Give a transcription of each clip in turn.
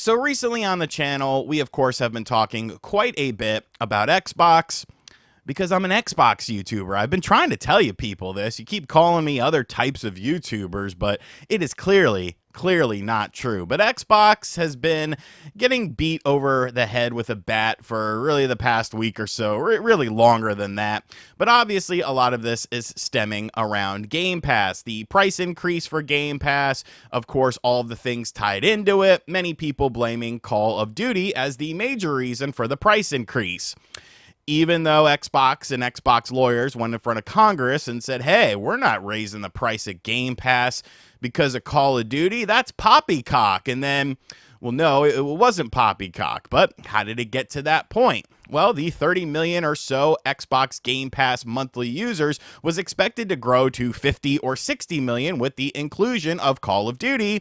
So recently on the channel, we of course have been talking quite a bit about Xbox because I'm an Xbox YouTuber. I've been trying to tell you people this. You keep calling me other types of YouTubers, but it is clearly not true. But Xbox has been getting beat over the head with a bat for really the past week or so, really longer than that. But obviously, a lot of this is stemming around Game Pass. The price increase for Game Pass, of course, all of the things tied into it. Many people blaming Call of Duty as the major reason for the price increase. Even though Xbox and Xbox lawyers went in front of Congress and said, hey, we're not raising the price of Game Pass because of Call of Duty, that's poppycock. And then, well, no, it wasn't poppycock. But how did it get to that point? Well, the 30 million or so Xbox Game Pass monthly users was expected to grow to 50 or 60 million with the inclusion of Call of Duty.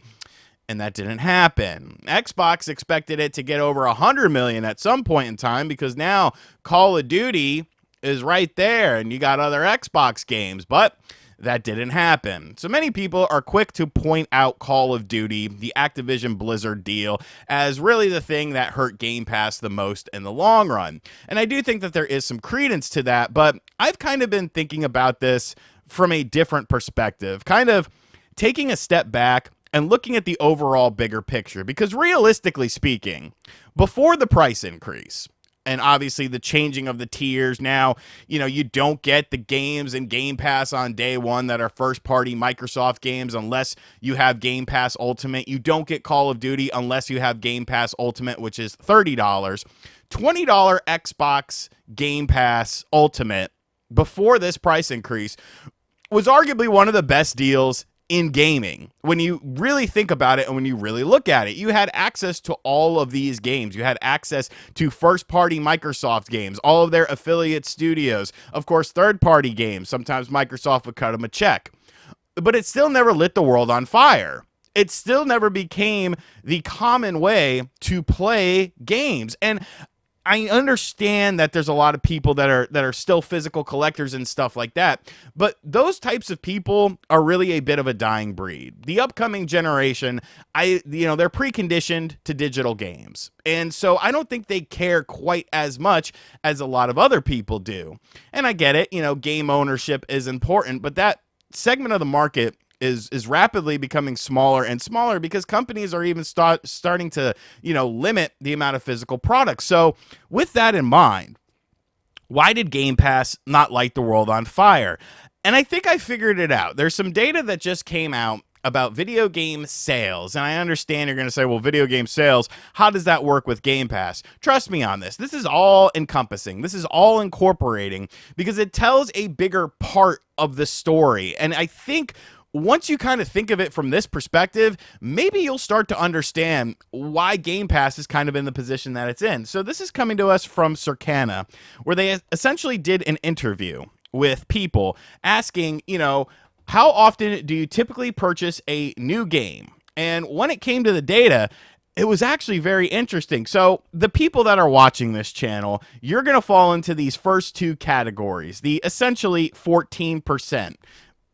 And that didn't happen. Xbox expected it to get over 100 million at some point in time because now Call of Duty is right there and you got other Xbox games, but that didn't happen. So many people are quick to point out Call of Duty, the Activision Blizzard deal, as really the thing that hurt Game Pass the most in the long run. And I do think that there is some credence to that, but I've kind of been thinking about this from a different perspective, kind of taking a step back and looking at the overall bigger picture, because realistically speaking, before the price increase, and obviously the changing of the tiers now, you don't get the games in Game Pass on day one that are first-party Microsoft games unless you have Game Pass Ultimate. You don't get Call of Duty unless you have Game Pass Ultimate, which is $30. $20 Xbox Game Pass Ultimate before this price increase was arguably one of the best deals in gaming. When you really think about it and when you really look at it, you had access to all of these games. You had access to first-party Microsoft games, all of their affiliate studios, of course, third-party games. Sometimes Microsoft would cut them a check. But it still never lit the world on fire. It still never became the common way to play games. And I understand that there's a lot of people that are still physical collectors and stuff like that, but those types of people are really a bit of a dying breed. The upcoming generation, they're preconditioned to digital games. And so I don't think they care quite as much as a lot of other people do. And I get it, game ownership is important, but that segment of the market is rapidly becoming smaller and smaller because companies are even starting to, limit the amount of physical products. So with that in mind, why did Game Pass not light the world on fire? And I think I figured it out. There's some data that just came out about video game sales. And I understand you're going to say, well, video game sales, how does that work with Game Pass? Trust me on this. This is all encompassing. This is all incorporating because it tells a bigger part of the story. And I think once you kind of think of it from this perspective, maybe you'll start to understand why Game Pass is kind of in the position that it's in. So this is coming to us from Circana, where they essentially did an interview with people asking, how often do you typically purchase a new game? And when it came to the data, it was actually very interesting. So the people that are watching this channel, you're going to fall into these first two categories, the essentially 14%.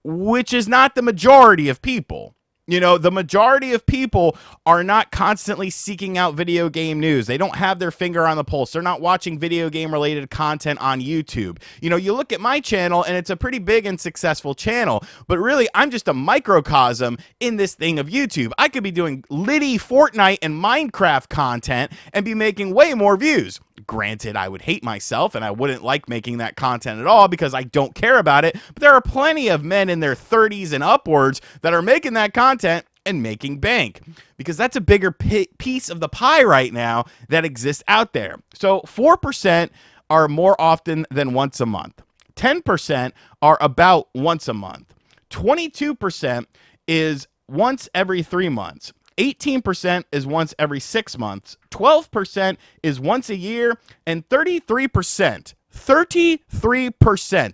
Which is not the majority of people. The majority of people are not constantly seeking out video game news. They don't have their finger on the pulse. They're not watching video game related content on YouTube. You look at my channel and it's a pretty big and successful channel, but really I'm just a microcosm in this thing of YouTube. I could be doing Liddy, Fortnite, and Minecraft content and be making way more views. Granted, I would hate myself and I wouldn't like making that content at all because I don't care about it, but there are plenty of men in their 30s and upwards that are making that content and making bank because that's a bigger piece of the pie right now that exists out there. So 4% are more often than once a month. 10% are about once a month. 22% is once every 3 months. 18% is once every 6 months, 12% is once a year, and 33%,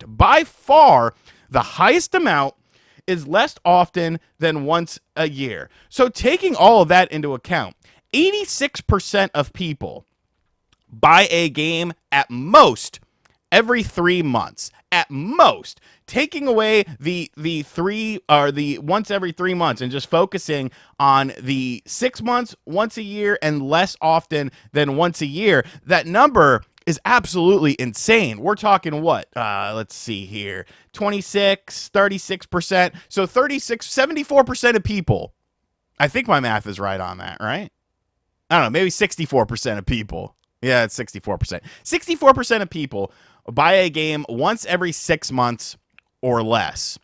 by far the highest amount, is less often than once a year. So taking all of that into account, 86% of people buy a game at most every 3 months. at most, taking away the three or the once every 3 months and just focusing on the 6 months, once a year, and less often than once a year, that number is absolutely insane. We're talking what? Let's see here. 26, 36%. So 74% of people. I think my math is right on that, right? I don't know, maybe 64% of people. Yeah, it's 64%. 64% of people buy a game once every 6 months or less.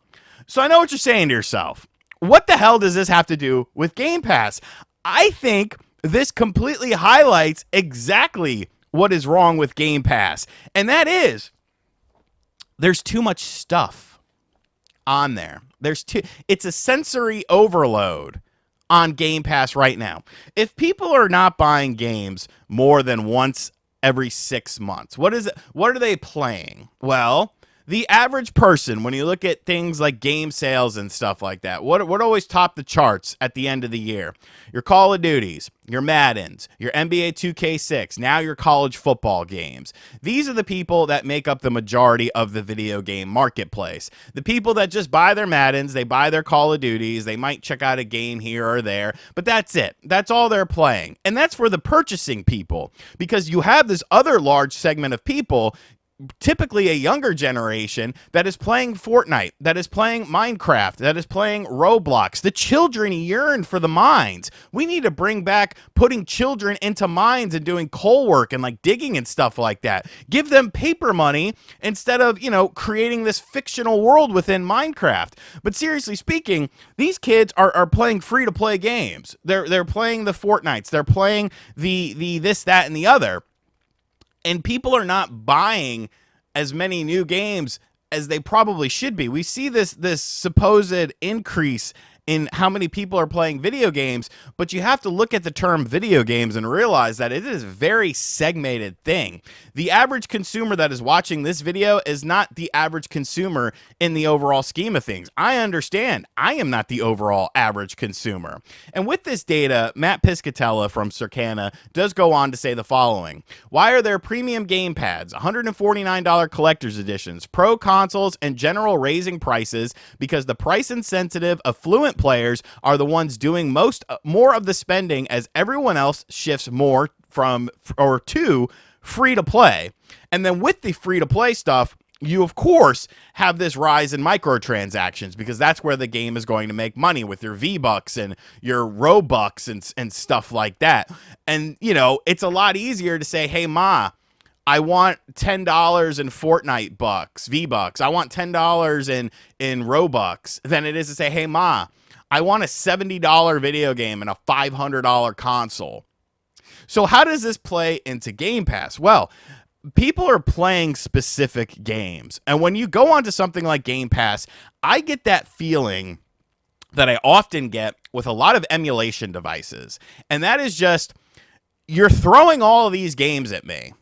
So I know what you're saying to yourself. What the hell does this have to do with Game Pass? I think this completely highlights exactly what is wrong with Game Pass. And that is, there's too much stuff on there. It's a sensory overload on Game Pass right now. If people are not buying games more than once every 6 months, what are they playing? Well, the average person, when you look at things like game sales and stuff like that, what always top the charts at the end of the year? Your Call of Duties, your Maddens, your NBA 2K6, now your college football games. These are the people that make up the majority of the video game marketplace. The people that just buy their Maddens, they buy their Call of Duties, they might check out a game here or there, but that's it. That's all they're playing. And that's for the purchasing people, because you have this other large segment of people, typically a younger generation, that is playing Fortnite, that is playing Minecraft, that is playing Roblox. The children yearn for the mines. We need to bring back putting children into mines and doing coal work and like digging and stuff like that. Give them paper money instead of, creating this fictional world within Minecraft. But seriously speaking, these kids are playing free to play games. They're playing the Fortnites. They're playing the this, that, and the other. And people are not buying as many new games as they probably should be. We see this supposed increase in how many people are playing video games, but you have to look at the term video games and realize that it is a very segmented thing. The average consumer that is watching this video is not the average consumer in the overall scheme of things. I understand. I am not the overall average consumer. And with this data, Matt Piscatella from Circana does go on to say the following. Why are there premium gamepads, $149 collector's editions, pro consoles, and general raising prices? Because the price insensitive, affluent players are the ones doing more of the spending, as everyone else shifts more from or to free to play. And then with the free to play stuff, you of course have this rise in microtransactions, because that's where the game is going to make money, with your V-Bucks and your Robux and stuff like that. And it's a lot easier to say, hey ma, I want $10 in Fortnite bucks, V-Bucks. I want $10 in Robux, than it is to say, hey ma, I want a $70 video game and a $500 console. So how does this play into Game Pass? Well, people are playing specific games. And when you go onto something like Game Pass, I get that feeling that I often get with a lot of emulation devices. And that is just, you're throwing all of these games at me.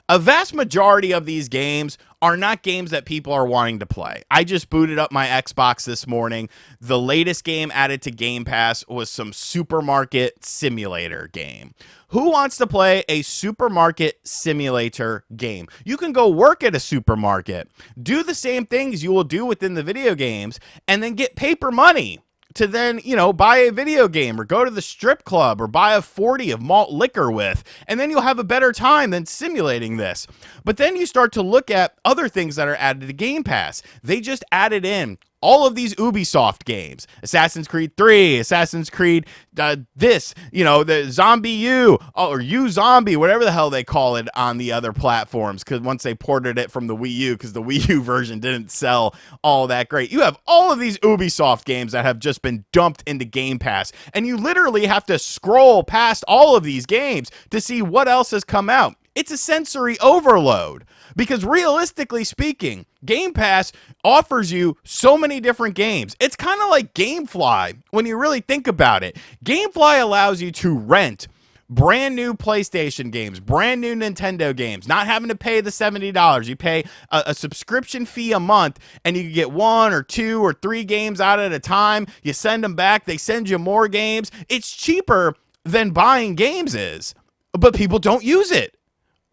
A vast majority of these games are not games that people are wanting to play. I just booted up my Xbox this morning. The latest game added to Game Pass was some supermarket simulator game. Who wants to play a supermarket simulator game? You can go work at a supermarket, do the same things you will do within the video games, and then get paper money to then, buy a video game or go to the strip club or buy a 40 of malt liquor with, and then you'll have a better time than simulating this. But then you start to look at other things that are added to Game Pass. They just added in all of these Ubisoft games, Assassin's Creed 3, Assassin's Creed the Zombie U, or U Zombie, whatever the hell they call it on the other platforms, because once they ported it from the Wii U, because the Wii U version didn't sell all that great. You have all of these Ubisoft games that have just been dumped into Game Pass, and you literally have to scroll past all of these games to see what else has come out. It's a sensory overload, because realistically speaking, Game Pass offers you so many different games. It's kind of like GameFly when you really think about it. GameFly allows you to rent brand new PlayStation games, brand new Nintendo games, not having to pay the $70. You pay a subscription fee a month, and you can get 1 or 2 or 3 games out at a time. You send them back, they send you more games. It's cheaper than buying games is, but people don't use it,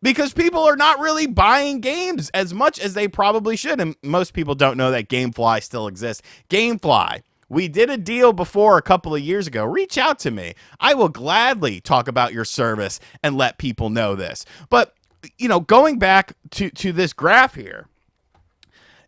because people are not really buying games as much as they probably should. And most people don't know that GameFly still exists. GameFly, we did a deal before a couple of years ago. Reach out to me. I will gladly talk about your service and let people know this. But, you know, going back to this graph here,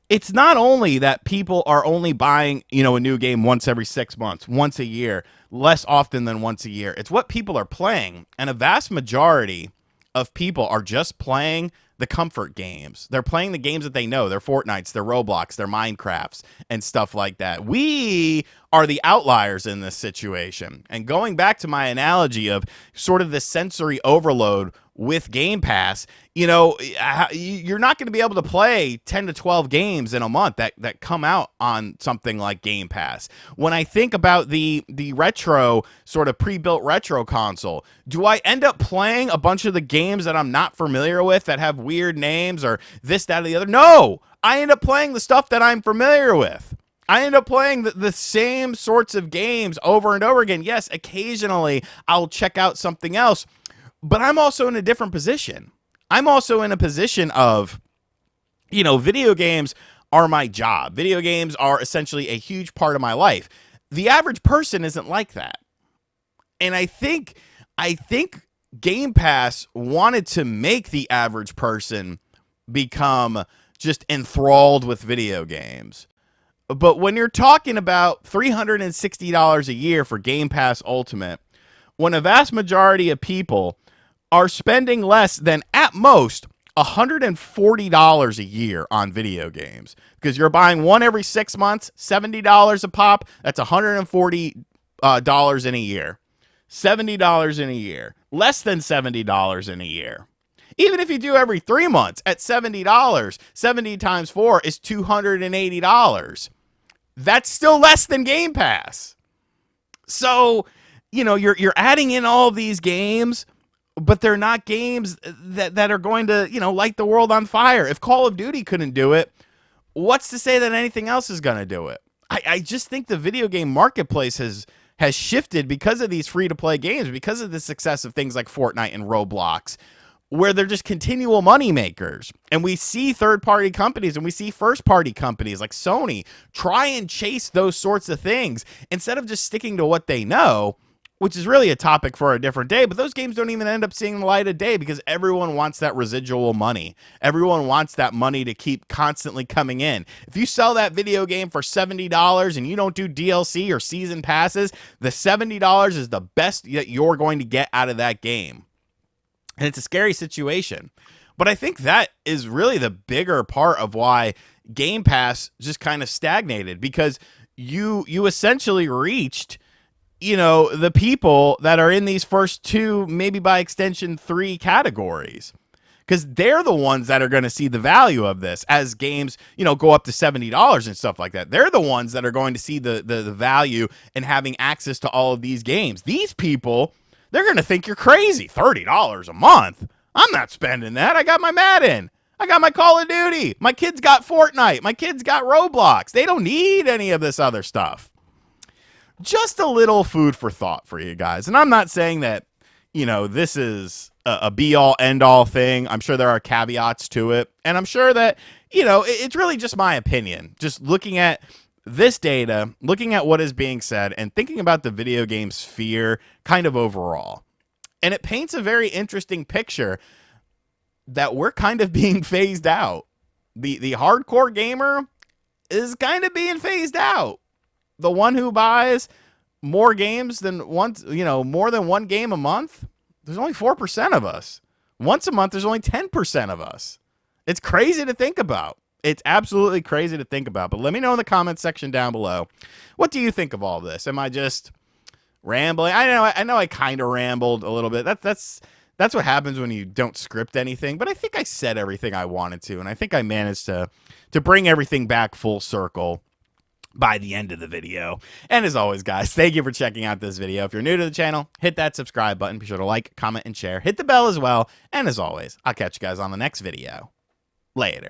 it's not only that people are only buying, you know, a new game once every 6 months, once a year, less often than once a year. It's what people are playing. And a vast majority of people are just playing the comfort games. They're playing the games that they know, their Fortnites, their Roblox, their Minecrafts, and stuff like that. We are the outliers in this situation. And going back to my analogy of sort of the sensory overload with Game Pass, you know, you're not going to be able to play 10 to 12 games in a month that come out on something like Game Pass. When I think about the retro, sort of pre-built retro console, do I end up playing a bunch of the games that I'm not familiar with that have weird names or this, that, or the other? No, I end up playing the stuff that I'm familiar with. I end up playing the same sorts of games over and over again. Yes, occasionally I'll check out something else, but I'm also in a different position. I'm also in a position of, you know, video games are my job. Video games are essentially a huge part of my life. The average person isn't like that. And I think Game Pass wanted to make the average person become just enthralled with video games. But when you're talking about $360 a year for Game Pass Ultimate, when a vast majority of people are spending less than, at most, $140 a year on video games, because you're buying one every 6 months, $70 a pop, that's $140 in a year. $70 in a year. Less than $70 in a year. Even if you do every 3 months at $70, 70 times 4 is $280. That's still less than Game Pass. So, you know, you're adding in all these games, but they're not games that are going to, you know, light the world on fire. If Call of Duty couldn't do it, what's to say that anything else is going to do it? I just think the video game marketplace has shifted because of these free-to-play games, because of the success of things like Fortnite and Roblox, where they're just continual money makers. And we see third-party companies and we see first-party companies like Sony try and chase those sorts of things instead of just sticking to what they know, which is really a topic for a different day. But those games don't even end up seeing the light of day because everyone wants that residual money. Everyone wants that money to keep constantly coming in. If you sell that video game for $70 and you don't do DLC or season passes, the $70 is the best that you're going to get out of that game. And it's a scary situation. But I think that is really the bigger part of why Game Pass just kind of stagnated, because you essentially reached, you know, the people that are in these first two, maybe by extension 3 categories, because they're the ones that are going to see the value of this as games, you know, go up to $70 and stuff like that. They're the ones that are going to see the value in having access to all of these games. These people, they're going to think you're crazy. $30 a month? I'm not spending that. I got my Madden. I got my Call of Duty. My kids got Fortnite. My kids got Roblox. They don't need any of this other stuff. Just a little food for thought for you guys. And I'm not saying that, you know, this is a be-all, end-all thing. I'm sure there are caveats to it. And I'm sure that, you know, it's really just my opinion. Just looking at this data, looking at what is being said, and thinking about the video game sphere kind of overall. And it paints a very interesting picture that we're kind of being phased out. The hardcore gamer is kind of being phased out. The one who buys more games than once, you know, more than one game a month, there's only 4% of us. Once a month, there's only 10% of us. It's crazy to think about. It's absolutely crazy to think about. But let me know in the comments section down below. What do you think of all this? Am I just rambling? I know I kind of rambled a little bit. That's what happens when you don't script anything. But I think I said everything I wanted to, and I think I managed to bring everything back full circle by the end of the video. And as always, guys, thank you for checking out this video. If you're new to the channel, hit that subscribe button. Be sure to like, comment, and share. Hit the bell as well. And as always, I'll catch you guys on the next video. Later.